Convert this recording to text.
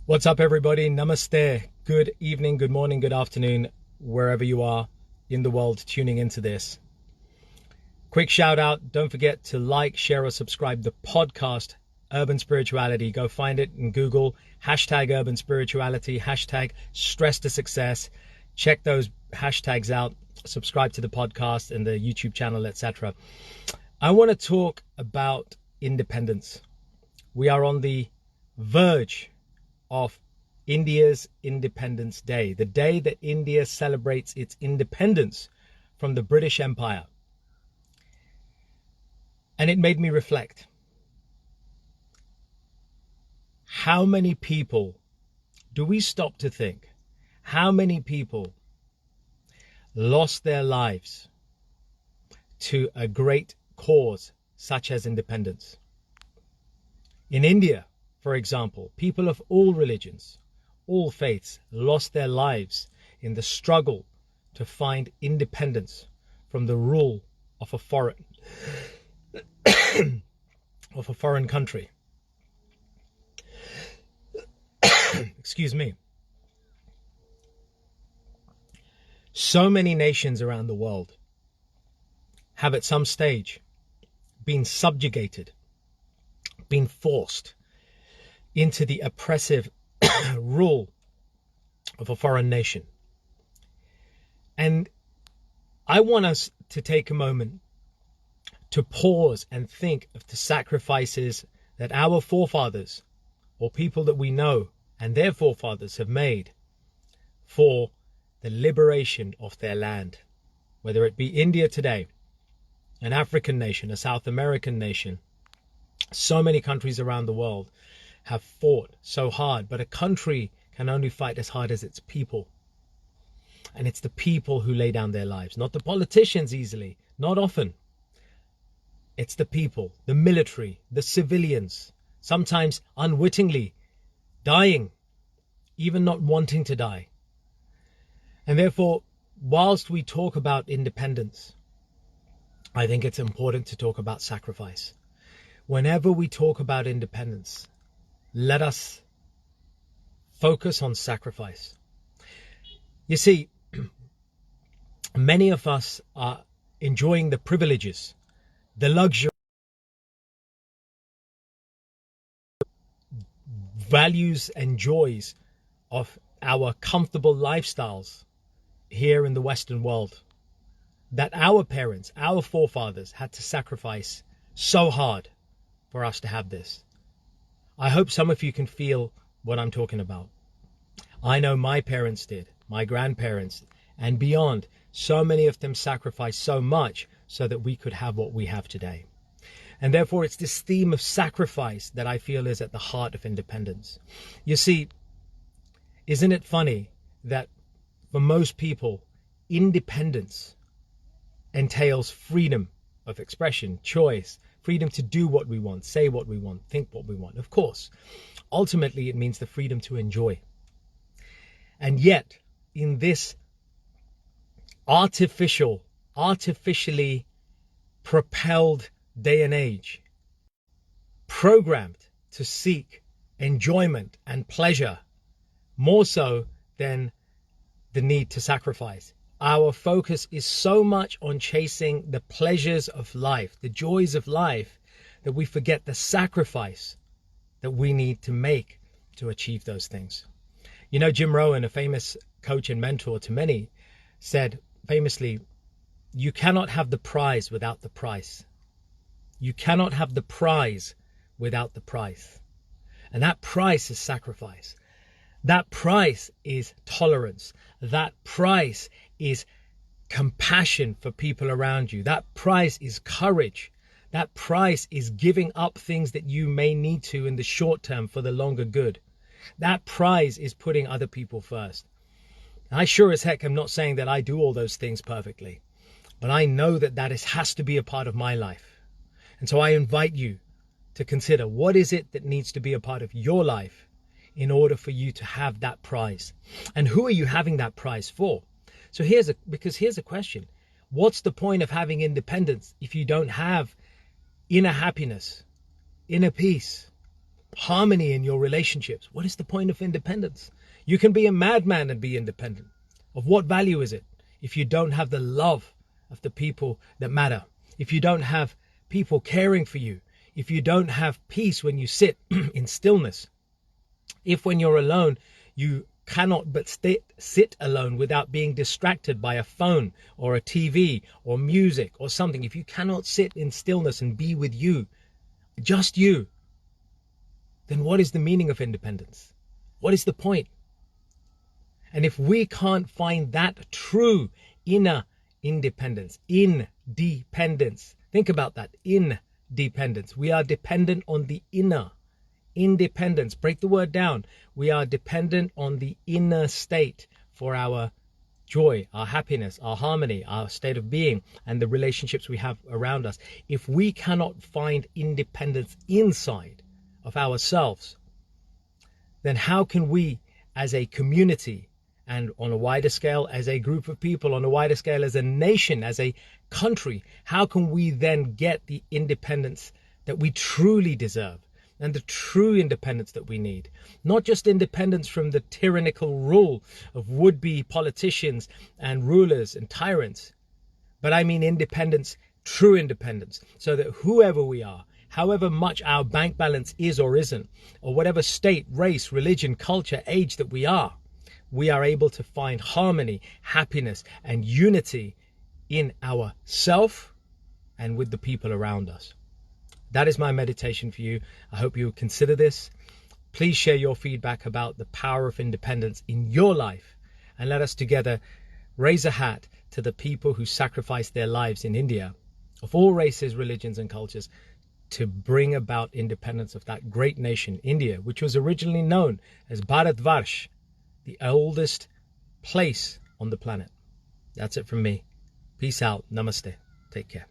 What's up, everybody? Namaste. Good evening, good morning, good afternoon, wherever you are in the world tuning into this. Quick shout out. Don't forget to like, share, or subscribe the podcast, Urban Spirituality. Go find it in Google, hashtag Urban Spirituality, hashtag Stress to Success. Check those hashtags out. Subscribe to the podcast and the YouTube channel, etc. I want to talk about independence. We are on the verge of India's Independence Day, the day that India celebrates its independence from the British Empire. And it made me reflect. How many people do we stop to think? How many people lost their lives to a great cause such as independence? In India, for example, people of all religions, all faiths lost their lives in the struggle to find independence from the rule of a foreign country. Excuse me. So many nations around the world have at some stage been subjugated, been forced into the oppressive rule of a foreign nation. And I want us to take a moment to pause and think of the sacrifices that our forefathers, or people that we know and their forefathers, have made for the liberation of their land. Whether it be India today, an African nation, a South American nation, so many countries around the world have fought so hard, but a country can only fight as hard as its people. And it's the people who lay down their lives, not the politicians easily, not often. It's the people, the military, the civilians, sometimes unwittingly dying, even not wanting to die. And therefore, whilst we talk about independence, I think it's important to talk about sacrifice. Whenever we talk about independence, let us focus on sacrifice. You see, many of us are enjoying the privileges, the luxury, values and joys of our comfortable lifestyles here in the Western world that our parents, our forefathers had to sacrifice so hard for us to have this. I hope some of you can feel what I'm talking about. I know my parents did, my grandparents, and beyond. So many of them sacrificed so much so that we could have what we have today. And therefore, it's this theme of sacrifice that I feel is at the heart of independence. You see, isn't it funny that for most people, independence entails freedom of expression, choice, freedom to do what we want, say what we want, think what we want. Of course, ultimately it means the freedom to enjoy. And yet, in this artificially propelled day and age, programmed to seek enjoyment and pleasure more so than the need to sacrifice, our focus is so much on chasing the pleasures of life, the joys of life, that we forget the sacrifice that we need to make to achieve those things. You know, Jim Rohn, a famous coach and mentor to many, said famously, you cannot have the prize without the price. You cannot have the prize without the price. And that price is sacrifice. That price is tolerance. That price is compassion for people around you. That price is courage. That price is giving up things that you may need to in the short term for the longer good. That price is putting other people first. I sure as heck am not saying that I do all those things perfectly, but I know that has to be a part of my life. And so I invite you to consider, what is it that needs to be a part of your life in order for you to have that prize? And who are you having that prize for? So here's a question. What's the point of having independence if you don't have inner happiness, inner peace, harmony in your relationships. What is the point of independence? You can be a madman and be independent. Of what value is it if you don't have the love of the people that matter? If you don't have people caring for you? If you don't have peace when you sit in stillness? If when you're alone, you cannot but sit alone without being distracted by a phone or a TV or music or something, if you cannot sit in stillness and be with you, just you, then what is the meaning of independence? What is the point? And if we can't find that true inner independence, think about that, independence. We are dependent on the inner. Independence, break the word down. We are dependent on the inner state for our joy, our happiness, our harmony, our state of being, and the relationships we have around us. If we cannot find independence inside of ourselves, then how can we as a community, and on a wider scale as a group of people, on a wider scale as a nation, as a country, how can we then get the independence that we truly deserve? And the true independence that we need. Not just independence from the tyrannical rule of would-be politicians and rulers and tyrants, but I mean independence, true independence, so that whoever we are, however much our bank balance is or isn't, or whatever state, race, religion, culture, age that we are able to find harmony, happiness, and unity in ourself and with the people around us. That is my meditation for you. I hope you will consider this. Please share your feedback about the power of independence in your life, and let us together raise a hat to the people who sacrificed their lives in India, of all races, religions, and cultures, to bring about independence of that great nation, India, which was originally known as Bharatvarsh, the oldest place on the planet. That's it from me. Peace out. Namaste. Take care.